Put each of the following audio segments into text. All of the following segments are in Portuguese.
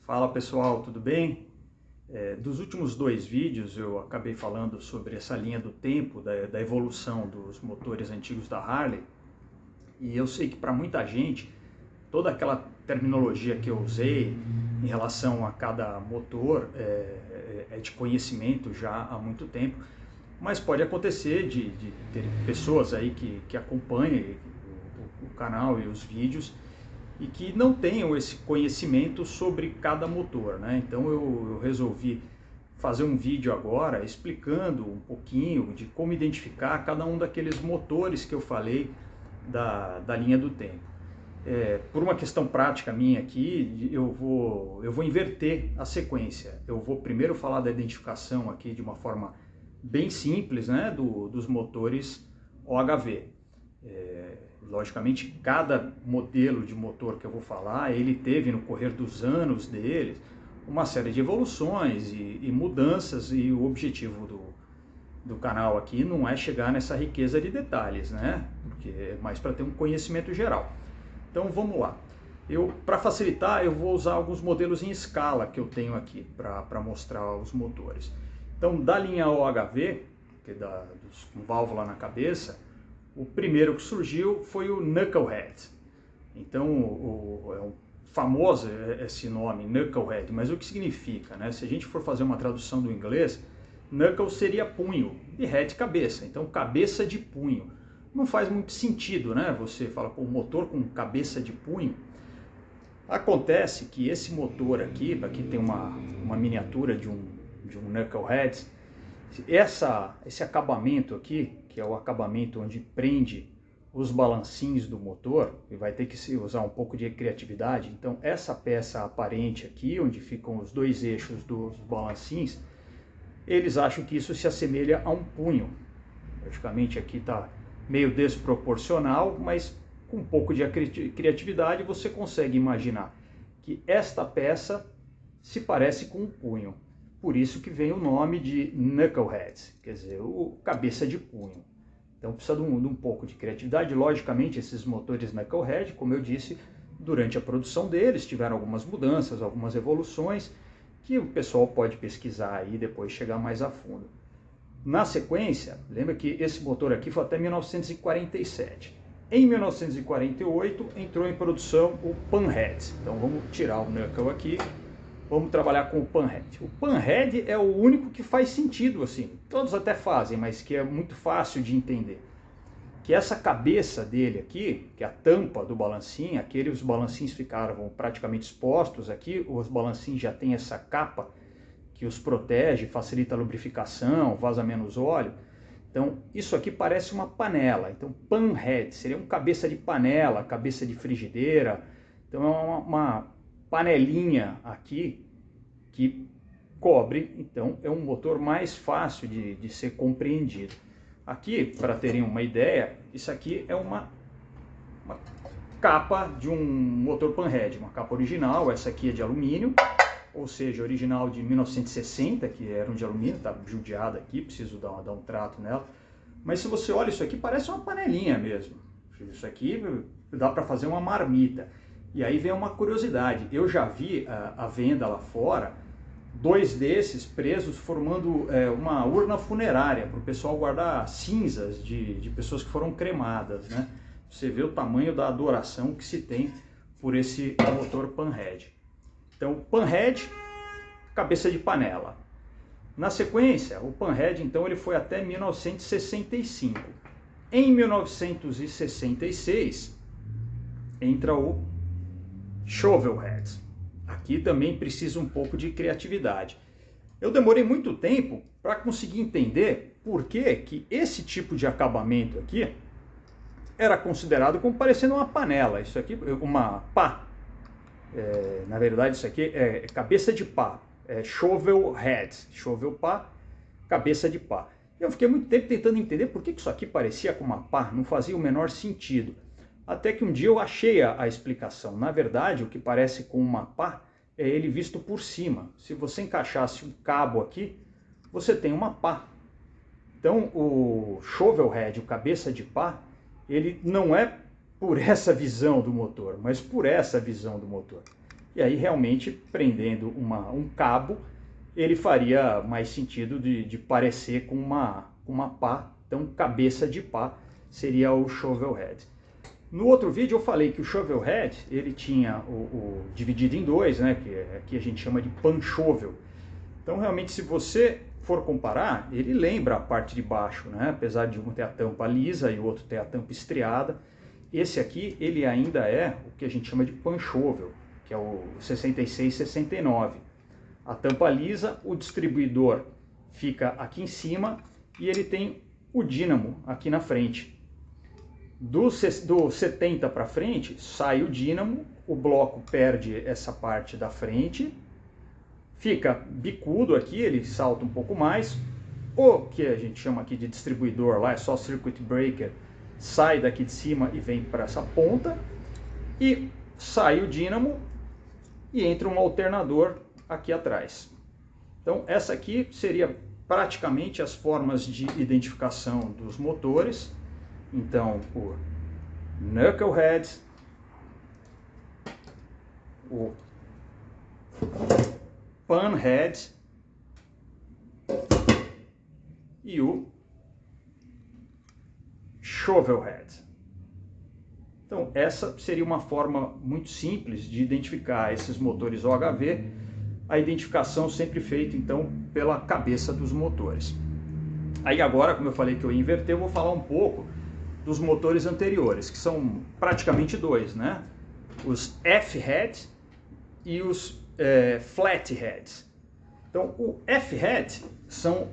Fala pessoal, tudo bem? Dos últimos dois vídeos eu acabei falando sobre essa linha do tempo, da evolução dos motores antigos da Harley. E eu sei que para muita gente, toda aquela terminologia que eu usei em relação a cada motor é de conhecimento já há muito tempo. Mas pode acontecer de ter pessoas aí que acompanhem o canal e os vídeos e que não tenham esse conhecimento sobre cada motor, né? Então eu resolvi fazer um vídeo agora explicando um pouquinho de como identificar cada um daqueles motores que eu falei da linha do tempo. Por uma questão prática minha aqui, eu vou inverter a sequência. Eu vou primeiro falar da identificação aqui de uma forma bem simples, né, dos motores OHV. Logicamente, cada modelo de motor que eu vou falar, ele teve no correr dos anos deles uma série de evoluções e mudanças, e o objetivo do canal aqui não é chegar nessa riqueza de detalhes, né? Porque é mais para ter um conhecimento geral. Então vamos lá. Para facilitar, eu vou usar alguns modelos em escala que eu tenho aqui para mostrar os motores. Então, da linha OHV, que é com válvula na cabeça, o primeiro que surgiu foi o Knucklehead. Então, é um famoso esse nome, Knucklehead, mas o que significa, né? Se a gente for fazer uma tradução do inglês, Knuckle seria punho e Head cabeça, então cabeça de punho. Não faz muito sentido, né? Você fala, pô, um motor com cabeça de punho. Acontece que esse motor aqui tem uma miniatura de um Knucklehead. Esse acabamento aqui, que é o acabamento onde prende os balancinhos do motor, e vai ter que se usar um pouco de criatividade. Então essa peça aparente aqui, onde ficam os dois eixos dos balancinhos, eles acham que isso se assemelha a um punho. Praticamente aqui está meio desproporcional, mas com um pouco de criatividade você consegue imaginar que esta peça se parece com um punho. Por isso que vem o nome de Knucklehead, quer dizer, o cabeça de punho. Então precisa de um pouco de criatividade. Logicamente, esses motores Knucklehead, como eu disse, durante a produção deles tiveram algumas mudanças, algumas evoluções, que o pessoal pode pesquisar aí e depois chegar mais a fundo. Na sequência, lembra que esse motor aqui foi até 1947. Em 1948 entrou em produção o Panhead. Então vamos tirar o Knuckle aqui. Vamos trabalhar com o Panhead. O Panhead é o único que faz sentido, assim. Todos até fazem, mas que é muito fácil de entender. Que essa cabeça dele aqui, que é a tampa do balancinho, os balancinhos ficaram praticamente expostos aqui, os balancinhos já tem essa capa que os protege, facilita a lubrificação, vaza menos óleo. Então isso aqui parece uma panela. Então Panhead seria um cabeça de panela, cabeça de frigideira. Então é uma panelinha aqui que cobre, então é um motor mais fácil de ser compreendido. Aqui, para terem uma ideia, isso aqui é uma capa de um motor Panhead, uma capa original. Essa aqui é de alumínio, ou seja, original de 1960, que era de alumínio, está judiada aqui, preciso dar um trato nela. Mas se você olha isso aqui, parece uma panelinha mesmo. Isso aqui dá para fazer uma marmita. E aí vem uma curiosidade, eu já vi à venda lá fora, dois desses presos formando uma urna funerária para o pessoal guardar cinzas de pessoas que foram cremadas, né? Você vê o tamanho da adoração que se tem por esse motor Panhead. Então, Panhead, cabeça de panela. Na sequência, o Panhead, então, ele foi até 1965. Em 1966, entra o Shovelhead. Aqui também precisa um pouco de criatividade. Eu demorei muito tempo para conseguir entender por que esse tipo de acabamento aqui era considerado como parecendo uma panela. Isso aqui, uma pá. Na verdade, isso aqui é cabeça de pá. Shovel head. Shovel pá, cabeça de pá. Eu fiquei muito tempo tentando entender por que isso aqui parecia com uma pá. Não fazia o menor sentido. Até que um dia eu achei a explicação. Na verdade, o que parece com uma pá é ele visto por cima. Se você encaixasse um cabo aqui, você tem uma pá. Então, o shovel head, o cabeça de pá, ele não é por essa visão do motor, mas por essa visão do motor. E aí realmente prendendo um cabo, ele faria mais sentido de parecer com uma pá. Então cabeça de pá seria o shovel head. No outro vídeo eu falei que o shovel head ele tinha o dividido em dois, né, que aqui a gente chama de pan shovel. Então realmente se você for comparar, ele lembra a parte de baixo, né, apesar de um ter a tampa lisa e o outro ter a tampa estriada. Esse aqui ele ainda é o que a gente chama de pan shovel, que é o 6669. A tampa lisa, o distribuidor fica aqui em cima e ele tem o dínamo aqui na frente. Do 70 para frente sai o dínamo, o bloco perde essa parte da frente, fica bicudo aqui, ele salta um pouco mais. O que a gente chama aqui de distribuidor lá é só circuit breaker, sai daqui de cima e vem para essa ponta, e sai o dínamo e entra um alternador aqui atrás. Então essa aqui seria praticamente as formas de identificação dos motores. Então o knucklehead, o panhead e o shovelhead. Então essa seria uma forma muito simples de identificar esses motores OHV, a identificação sempre feita então pela cabeça dos motores. Aí agora, como eu falei que eu ia inverter, eu vou falar um pouco dos motores anteriores, que são praticamente dois, né? Os F-head e os flatheads. Então o F-head são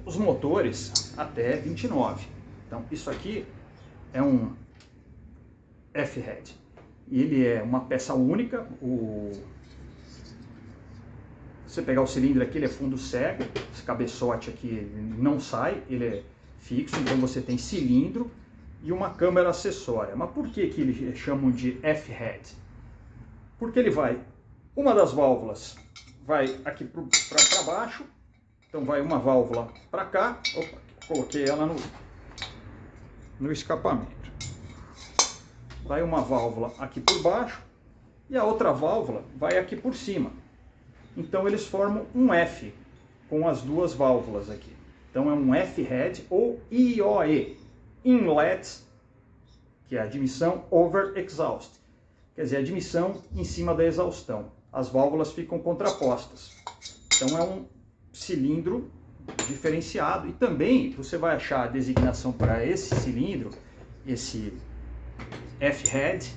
os motores até 29. Então isso aqui é um F-head. Ele é uma peça única. Você pegar o cilindro aqui, ele é fundo cego. Esse cabeçote aqui ele não sai, ele é fixo. Então você tem cilindro e uma câmara acessória. Mas por que eles chamam de F-head? Porque ele vai, uma das válvulas vai aqui para baixo, então vai uma válvula para cá. Opa, coloquei ela no escapamento. Vai uma válvula aqui por baixo e a outra válvula vai aqui por cima. Então eles formam um F com as duas válvulas aqui. Então é um F-head ou IOE. Inlet, que é a admissão over exhaust, quer dizer, a admissão em cima da exaustão. As válvulas ficam contrapostas. Então é um cilindro diferenciado. E também você vai achar a designação para esse cilindro, esse F-head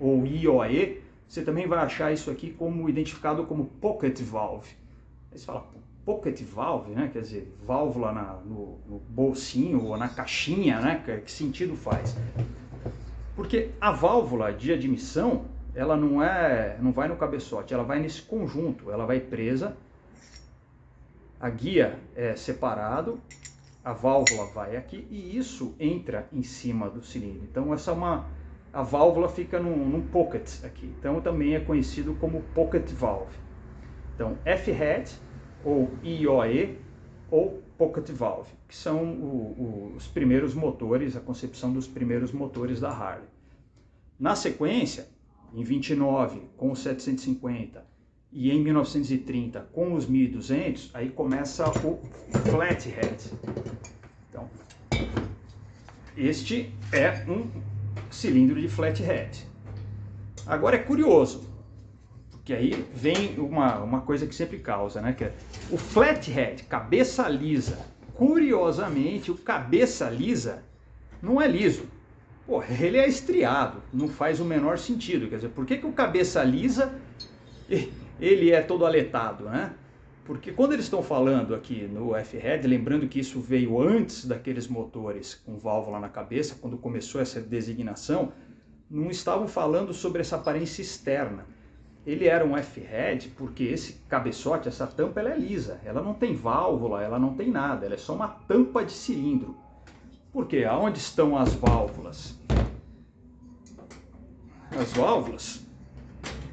ou IOE, você também vai achar isso aqui como identificado como pocket valve. Aí você fala, pocket valve, né? Quer dizer, válvula no bolsinho ou na caixinha, né? Que sentido faz? Porque a válvula de admissão, ela não vai no cabeçote, ela vai nesse conjunto, ela vai presa, a guia é separado, a válvula vai aqui e isso entra em cima do cilindro. Então a válvula fica num pocket aqui, então também é conhecido como pocket valve. Então F-head ou IOE ou pocket valve, que são os primeiros motores, a concepção dos primeiros motores da Harley. Na sequência, em 29 com o 750 e em 1930 com os 1200, aí começa o flathead. Então, este é um cilindro de flathead. Agora é curioso, porque aí vem uma coisa que sempre causa, né? Que é o flathead, cabeça lisa. Curiosamente, o cabeça lisa não é liso. Pô, ele é estriado, não faz o menor sentido. Quer dizer, por que o cabeça lisa ele é todo aletado, né? Porque quando eles estão falando aqui no F-head, lembrando que isso veio antes daqueles motores com válvula na cabeça, quando começou essa designação, não estavam falando sobre essa aparência externa. Ele era um F-head porque esse cabeçote, essa tampa, ela é lisa. Ela não tem válvula, ela não tem nada, ela é só uma tampa de cilindro. Por quê? Aonde estão as válvulas? As válvulas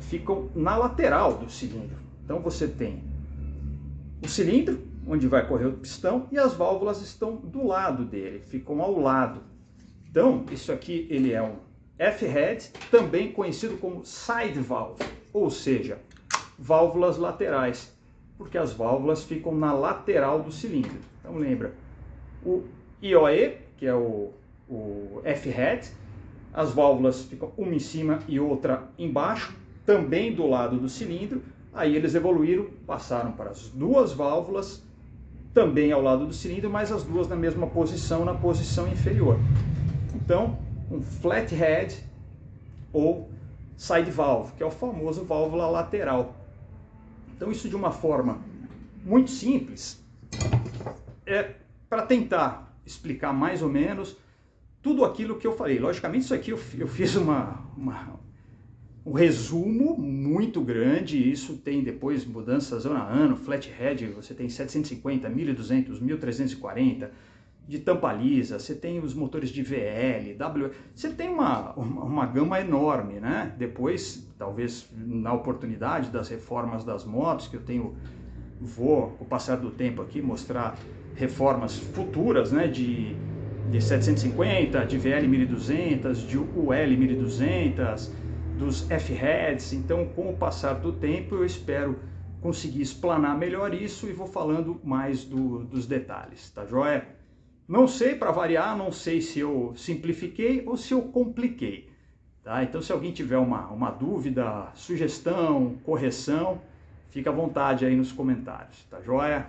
ficam na lateral do cilindro. Então você tem o cilindro, onde vai correr o pistão, e as válvulas estão do lado dele, ficam ao lado. Então, isso aqui ele é um F-head, também conhecido como side valve. ou seja, válvulas laterais, porque as válvulas ficam na lateral do cilindro. Então lembra, o IOE, que é o F-head, as válvulas ficam uma em cima e outra embaixo, também do lado do cilindro. Aí eles evoluíram, passaram para as duas válvulas, também ao lado do cilindro, mas as duas na mesma posição, na posição inferior. Então, um flathead ou side valve, que é o famoso válvula lateral. Então, isso de uma forma muito simples, é para tentar explicar mais ou menos tudo aquilo que eu falei. Logicamente, isso aqui eu fiz um resumo muito grande, isso tem depois mudanças ano a ano, flathead, você tem 750, 1200, 1340, de tampa lisa, você tem os motores de VL, você tem uma gama enorme, né? Depois, talvez na oportunidade das reformas das motos, que vou, com o passar do tempo aqui, mostrar reformas futuras, né? De 750, de VL 1200, de UL 1200, dos F-heads. Então, com o passar do tempo, eu espero conseguir explanar melhor isso e vou falando mais dos detalhes, tá joia? Não sei, para variar, não sei se eu simplifiquei ou se eu compliquei, tá? Então, se alguém tiver uma dúvida, sugestão, correção, fica à vontade aí nos comentários, tá joia?